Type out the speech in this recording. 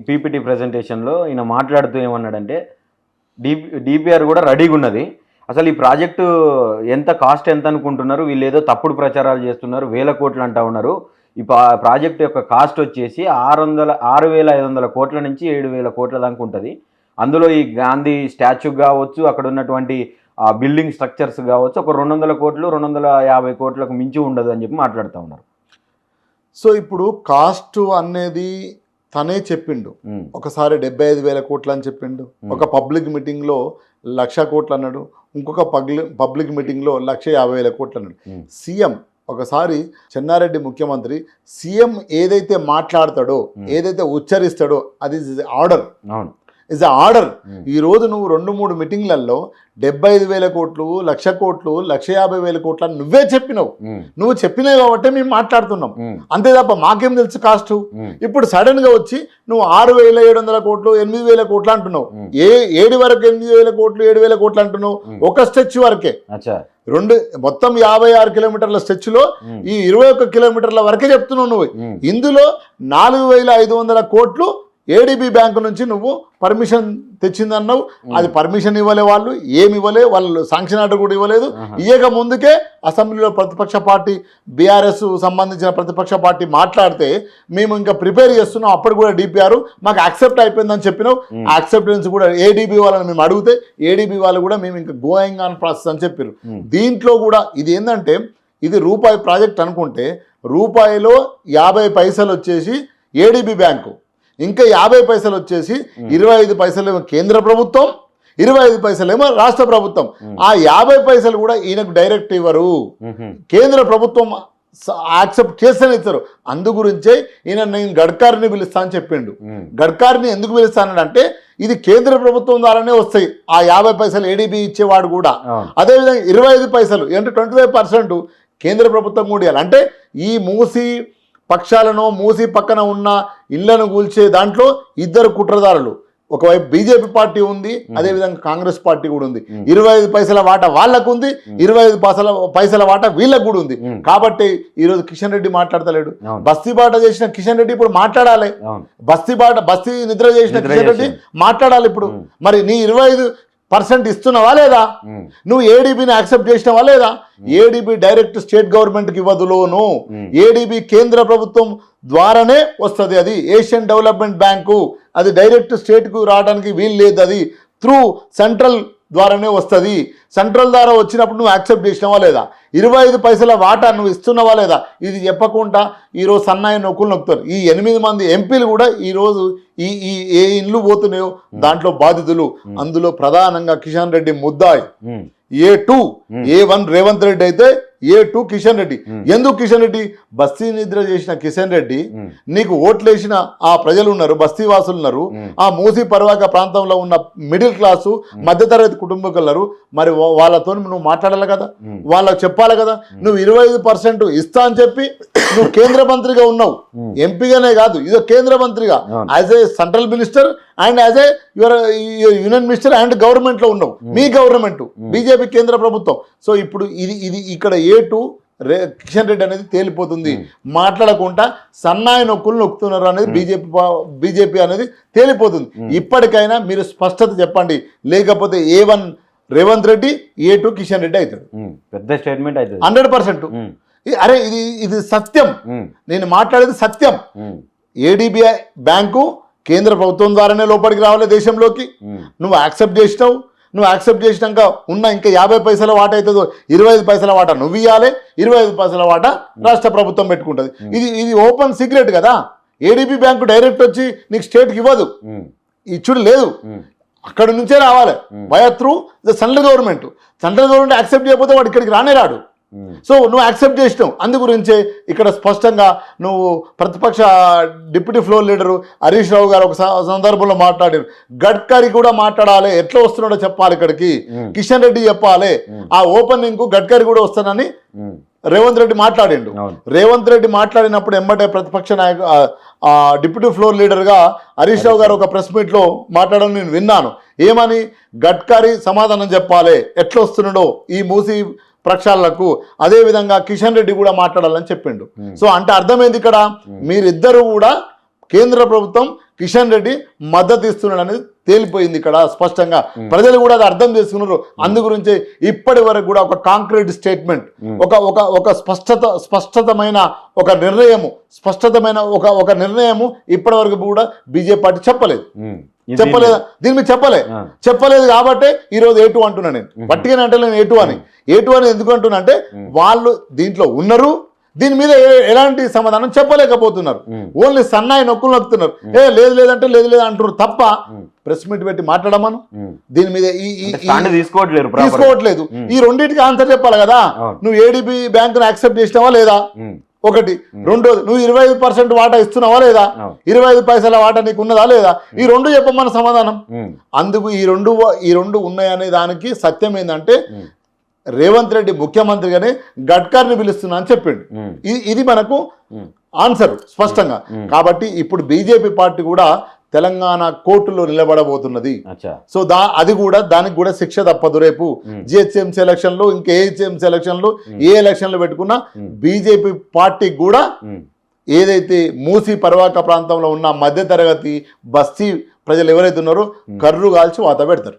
PPT ప్రెజెంటేషన్లో ఈయన మాట్లాడుతూ ఏమన్నాడంటే డిపిఆర్ కూడా రెడీగా ఉన్నది, అసలు ఈ ప్రాజెక్టు ఎంత కాస్ట్ ఎంత అనుకుంటున్నారు, వీళ్ళు ఏదో తప్పుడు ప్రచారాలు చేస్తున్నారు, 1000 కోట్లు అంటా ఉన్నారు. ఈ ప్రాజెక్ట్ యొక్క కాస్ట్ వచ్చేసి 6,500 కోట్ల నుంచి 7,000 కోట్ల దాకా ఉంటుంది. అందులో ఈ గాంధీ స్టాచ్యూ కావచ్చు, అక్కడ ఉన్నటువంటి బిల్డింగ్ స్ట్రక్చర్స్ కావచ్చు, ఒక 200 కోట్లు 250 కోట్లకు మించి ఉండదు అని చెప్పి మాట్లాడుతూ ఉన్నారు. సో ఇప్పుడు కాస్ట్ అనేది తనే చెప్పిండు, ఒకసారి 75,000 కోట్లు అని చెప్పిండు, ఒక పబ్లిక్ మీటింగ్లో 1,00,000 కోట్లు అన్నాడు, ఇంకొక పబ్లిక్ మీటింగ్లో 1,50,000 కోట్లు అన్నాడు. సీఎం ఒకసారి చెన్నారెడ్డి ముఖ్యమంత్రి సీఎం ఏదైతే మాట్లాడతాడో ఏదైతే ఉచ్చరిస్తాడో అది ఆర్డర్, ఇస్ అ ఆర్డర్. ఈరోజు నువ్వు 2-3 మీటింగ్లలో 75,000 కోట్లు 1,00,000 కోట్లు 1,50,000 కోట్లు అని నువ్వే చెప్పినావు. నువ్వు చెప్పినావు కాబట్టి మేము మాట్లాడుతున్నాం, అంతే తప్ప మాకేం తెలుసు కాస్ట్. ఇప్పుడు సడన్ గా వచ్చి నువ్వు 6,700 కోట్లు 8,000 కోట్లు అంటున్నావు. ఏడు వరకు 8,000 కోట్లు 7,000 కోట్లు అంటున్నావు, ఒక స్ట్రెచ్ వరకే. మొత్తం 56 కిలోమీటర్ల స్ట్రెచ్ లో ఈ 21 కిలోమీటర్ల వరకే చెప్తున్నావు నువ్వు. ఇందులో 4,500 కోట్లు ఏడీబీ బ్యాంకు నుంచి నువ్వు పర్మిషన్ తెచ్చిందన్నావు. అది పర్మిషన్ ఇవ్వలే, వాళ్ళు ఏమి ఇవ్వలే, వాళ్ళు శాంక్షన్ ఆర్డర్ కూడా ఇవ్వలేదు. ఇయ్యక ముందుకే అసెంబ్లీలో ప్రతిపక్ష పార్టీ బీఆర్ఎస్ సంబంధించిన ప్రతిపక్ష పార్టీ మాట్లాడితే మేము ఇంకా ప్రిపేర్ చేస్తున్నాం, అప్పుడు కూడా డిపిఆర్ మాకు యాక్సెప్ట్ అయిపోయిందని చెప్పినావు. యాక్సెప్టెన్స్ కూడా ఏడీబీ వాళ్ళని మేము అడిగితే ఏడీబీ వాళ్ళు కూడా మేము ఇంకా గోయింగ్ ఆన్ ప్రాసెస్ అని చెప్పారు. దీంట్లో కూడా ఇది ఏంటంటే ఇది రూపాయి ప్రాజెక్ట్ అనుకుంటే రూపాయిలో 50 పైసలు వచ్చేసి ఏడీబీ బ్యాంకు, ఇంకా 50 పైసలు వచ్చేసి 25 పైసలేమో కేంద్ర ప్రభుత్వం, 25 పైసలేమో రాష్ట్ర ప్రభుత్వం. ఆ 50 పైసలు కూడా ఈయనకు డైరెక్ట్ ఇవ్వరు, కేంద్ర ప్రభుత్వం యాక్సెప్ట్ చేస్తేనే ఇస్తారు. అందు గురించే ఈయన నేను గడ్కారీని పిలుస్తా అని చెప్పిండు. గడ్కారీని ఎందుకు పిలుస్తానంటే ఇది కేంద్ర ప్రభుత్వం ద్వారానే వస్తాయి ఆ 50 పైసలు ఏడీబీ ఇచ్చేవాడు కూడా. అదేవిధంగా 25 పైసలు అంటే 25% కేంద్ర ప్రభుత్వం కూడా ఇవ్వాలి. అంటే ఈ మూసి పక్షాలను మూసి పక్కన ఉన్న ఇళ్లను కూల్చే దాంట్లో 2 కుట్రదారులు, ఒకవైపు బీజేపీ పార్టీ ఉంది, అదేవిధంగా కాంగ్రెస్ పార్టీ కూడా ఉంది. 25 పైసల వాటా వాళ్ళకు ఉంది, 25 పైసల వాటా వీళ్ళకు కూడా ఉంది. కాబట్టి ఈరోజు కిషన్ రెడ్డి మాట్లాడతలేడు. బస్తీ బాట చేసిన కిషన్ రెడ్డి ఇప్పుడు మాట్లాడాలి, బస్తీ నిద్ర చేసిన కిషన్ రెడ్డి మాట్లాడాలి ఇప్పుడు. మరి నీ 25% ఇస్తున్నావా లేదా? నువ్వు ఏడీబీని యాక్సెప్ట్ చేసినావా లేదా? ఏడీబీ డైరెక్ట్ స్టేట్ గవర్నమెంట్కి ఇవ్వదు లోను, ఏడీబీ కేంద్ర ప్రభుత్వం ద్వారానే వస్తుంది. అది ఏషియన్ డెవలప్మెంట్ బ్యాంకు, అది డైరెక్ట్ స్టేట్కు రావడానికి వీలు లేదు, అది త్రూ సెంట్రల్ ద్వారానే వస్తుంది. సెంట్రల్ ద్వారా వచ్చినప్పుడు నువ్వు యాక్సెప్ట్ చేసినావా లేదా? 25 పైసల వాటా నువ్వు ఇస్తున్నావా లేదా? ఇది చెప్పకుండా ఈరోజు సన్నాయి నొక్కులు నొక్కుతారు. ఈ 8 మంది ఎంపీలు కూడా ఈరోజు ఏ ఇండ్లు పోతున్నాయో దాంట్లో బాధితులు. అందులో ప్రధానంగా కిషన్ రెడ్డి ముద్దాయి, A2 A1 రేవంత్ రెడ్డి అయితే A2 కిషన్ రెడ్డి. ఎందుకు కిషన్ రెడ్డి? బస్తీ నిద్ర చేసిన కిషన్ రెడ్డి, నీకు ఓట్లేసిన ఆ ప్రజలు ఉన్నారు, బస్తీ వాసులు ఉన్నారు, ఆ మూసీ పర్వాక ప్రాంతంలో ఉన్న మిడిల్ క్లాసు మధ్యతరగతి కుటుంబకులు ఉన్నారు. మరి వాళ్ళతో నువ్వు మాట్లాడాలి కదా, వాళ్ళకి చెప్పాలి కదా. నువ్వు 25% ఇస్తా అని చెప్పి నువ్వు కేంద్ర మంత్రిగా ఉన్నావు, ఎంపీగానే కాదు ఇదో కేంద్ర మంత్రిగా, as a central minister and as a your union minister and government లో ఉన్నావు. మీ గవర్నమెంట్ బీజేపీ కేంద్ర ప్రభుత్వం. సో ఇప్పుడు ఇది ఇక్కడ A2 కిషన్ రెడ్డి అనేది తేలిపోతుంది. మాట్లాడకుండా సన్నాయి నొక్కులు నొక్కుతున్నారు అనేది బీజేపీ అనేది తేలిపోతుంది. ఇప్పటికైనా మీరు స్పష్టత చెప్పండి, లేకపోతే A1 రేవంత్ రెడ్డి, A2 కిషన్ రెడ్డి అవుతాడు. పెద్ద స్టేట్మెంట్ అవుతుంది 100%. అరే ఇది సత్యం, నేను మాట్లాడేది సత్యం. ఏడీబీ బ్యాంకు కేంద్ర ప్రభుత్వం ద్వారానే లోపలికి రావాలి దేశంలోకి. నువ్వు యాక్సెప్ట్ చేసినావు, నువ్వు యాక్సెప్ట్ చేసినాక ఉన్న ఇంకా 50 పైసల వాటా అవుతుందో 25 పైసల వాటా నువ్వు ఇవ్వాలి, 25 పైసల వాటా రాష్ట్ర ప్రభుత్వం పెట్టుకుంటుంది. ఇది ఓపెన్ సీక్రెట్ కదా. ఏడీబీ బ్యాంకు డైరెక్ట్ వచ్చి నీకు స్టేట్కి ఇవ్వదు, ఇచ్చుడు లేదు, అక్కడ నుంచే రావాలి via through the central government. Central government accept చేయకపోతే వాడు ఇక్కడికి రానే రాడు. సో నువ్వు యాక్సెప్ట్ చేసినావు. అందు గురించే ఇక్కడ స్పష్టంగా నువ్వు ప్రతిపక్ష deputy floor leader Harish Rao గారు ఒక సందర్భంలో మాట్లాడారు. గడ్కరీ కూడా మాట్లాడాలి, ఎట్లా వస్తున్నాడో చెప్పాలి ఇక్కడికి, కిషన్ రెడ్డి చెప్పాలి. ఆ ఓపెనింగ్ కు గడ్కరీ కూడా వస్తానని రేవంత్ రెడ్డి మాట్లాడిండు. రేవంత్ రెడ్డి మాట్లాడినప్పుడు ఎంబటే ప్రతిపక్ష నాయకు డిప్యూటీ ఫ్లోర్ లీడర్గా హరీష్ రావు గారు ఒక ప్రెస్ మీట్లో మాట్లాడడం నేను విన్నాను. ఏమని? గడ్కరీ సమాధానం చెప్పాలి ఎట్లా వస్తున్నాడో ఈ మూసీ ప్రక్షాళనకు, అదేవిధంగా కిషన్ రెడ్డి కూడా మాట్లాడాలని చెప్పిండు. సో అంటే అర్థమైంది ఇక్కడ మీరిద్దరు కూడా కేంద్ర ప్రభుత్వం కిషన్ రెడ్డి మద్దతు ఇస్తున్నాడు అనేది తేలిపోయింది ఇక్కడ స్పష్టంగా. ప్రజలు కూడా అది అర్థం చేసుకున్నారు. అందుగురించి ఇప్పటి వరకు కూడా ఒక కాంక్రీట్ స్టేట్మెంట్, ఒక స్పష్టతమైన ఒక నిర్ణయము, ఒక నిర్ణయము ఇప్పటి వరకు కూడా బీజేపీ పార్టీ చెప్పలేదు. దీని మీద చెప్పలేదు కాబట్టి ఈరోజు ఏటు అంటున్నా. నేను పట్టిగా అంటే నేను ఏటు అని ఎందుకు అంటున్నా అంటే వాళ్ళు దీంట్లో ఉన్నారు, దీని మీద ఎలాంటి సమాధానం చెప్పలేకపోతున్నారు. ఓన్లీ సన్నాయి నొక్కులు నొక్కుతున్నారు. లేదంటే లేదు అంటున్నారు తప్ప ప్రెస్ మీట్ పెట్టి మాట్లాడమను దీని మీద తీసుకోవట్లేదు. ఈ రెండింటికి ఆన్సర్ చెప్పాలి కదా. నువ్వు ఏడీబీ బ్యాంకును యాక్సెప్ట్ చేసినావా లేదా, ఒకటి. రెండోది, నువ్వు 25% వాటా ఇస్తున్నావా లేదా, 25 పైసల వాటా నీకు ఉన్నదా లేదా, ఈ రెండు చెప్పమన్న సమాధానం. అందుకు ఈ రెండు ఉన్నాయనే దానికి సత్యం ఏంటంటే రేవంత్ రెడ్డి ముఖ్యమంత్రిగానే గడ్కర్ని పిలుస్తున్నా అని చెప్పిండు. ఇది మనకు ఆన్సర్ స్పష్టంగా. కాబట్టి ఇప్పుడు బీజేపీ పార్టీ కూడా తెలంగాణ కోర్టులో నిలబడబోతున్నది. సో దానికి కూడా శిక్ష తప్పదు. రేపు జిహెచ్ఎంసీ ఎలక్షన్లు, ఇంకా ఏహెచ్ఎంసీ ఎలక్షన్లు, ఏ ఎలక్షన్లు పెట్టుకున్నా బీజేపీ పార్టీకి కూడా ఏదైతే మూసీ పర్వాక ప్రాంతంలో ఉన్న మధ్యతరగతి బస్తీ ప్రజలు ఎవరైతే ఉన్నారో కర్రు కాల్చి వాత పెడతారు.